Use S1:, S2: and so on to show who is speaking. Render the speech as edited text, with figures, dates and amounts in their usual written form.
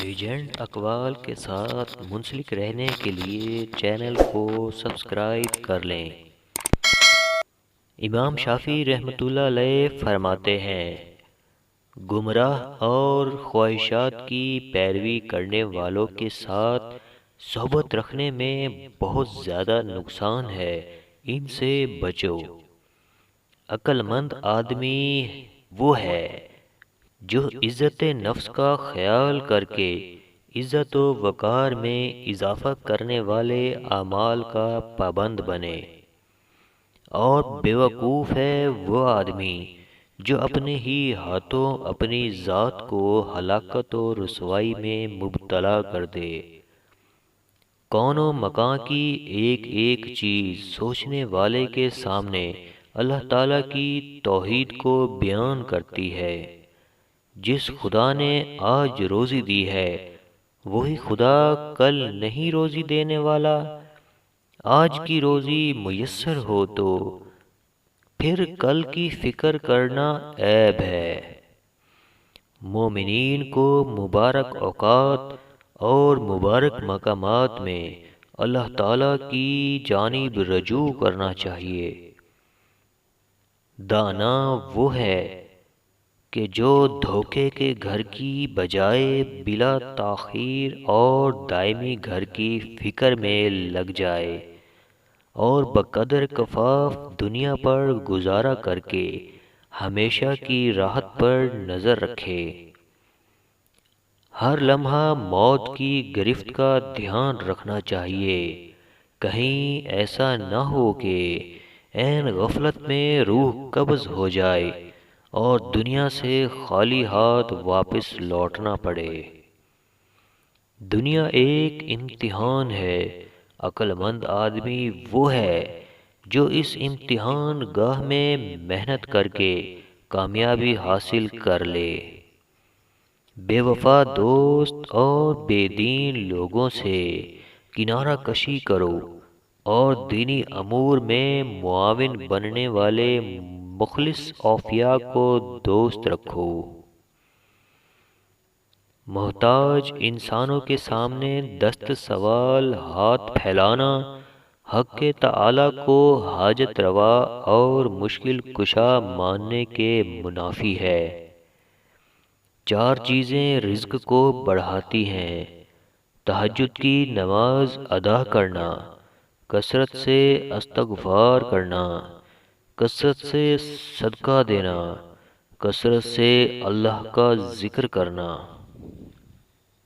S1: Legend اقوال کے ساتھ منسلک رہنے کے لیے چینل کو سبسکرائب کر لیں۔ امام شافعی رحمۃ اللہ علیہ فرماتے ہیں، گمراہ اور خواہشات کی پیروی کرنے والوں کے ساتھ صحبت رکھنے میں بہت زیادہ نقصان ہے، ان سے بچو۔ عقل مند آدمی وہ ہے جو عزت نفس کا خیال کر کے عزت و وقار میں اضافہ کرنے والے اعمال کا پابند بنے، اور بیوقوف ہے وہ آدمی جو اپنے ہی ہاتھوں اپنی ذات کو ہلاکت و رسوائی میں مبتلا کر دے۔ کون و مکان کی ایک ایک چیز سوچنے والے کے سامنے اللہ تعالیٰ کی توحید کو بیان کرتی ہے۔ جس خدا نے آج روزی دی ہے وہی خدا کل نہیں روزی دینے والا۔ آج کی روزی میسر ہو تو پھر کل کی فکر کرنا عیب ہے۔ مومنین کو مبارک اوقات اور مبارک مقامات میں اللہ تعالیٰ کی جانب رجوع کرنا چاہیے۔ دانا وہ ہے کہ جو دھوکے کے گھر کی بجائے بلا تاخیر اور دائمی گھر کی فکر میں لگ جائے، اور بقدر کفاف دنیا پر گزارا کر کے ہمیشہ کی راحت پر نظر رکھے۔ ہر لمحہ موت کی گرفت کا دھیان رکھنا چاہیے، کہیں ایسا نہ ہو کہ عین غفلت میں روح قبض ہو جائے اور دنیا سے خالی ہاتھ واپس لوٹنا پڑے۔ دنیا ایک امتحان ہے، عقل مند آدمی وہ ہے جو اس امتحان گاہ میں محنت کر کے کامیابی حاصل کر لے۔ بے وفا دوست اور بے دین لوگوں سے کنارہ کشی کرو، اور دینی امور میں معاون بننے والے مخلص اوفیاء کو دوست رکھو۔ محتاج انسانوں کے سامنے دست سوال ہاتھ پھیلانا حق تعالی کو حاجت روا اور مشکل کشا ماننے کے منافی ہے۔ چار چیزیں رزق کو بڑھاتی ہیں: تہجد کی نماز ادا کرنا، کثرت سے استغفار کرنا، کثرت سے صدقہ دینا، کثرت سے اللہ کا ذکر کرنا۔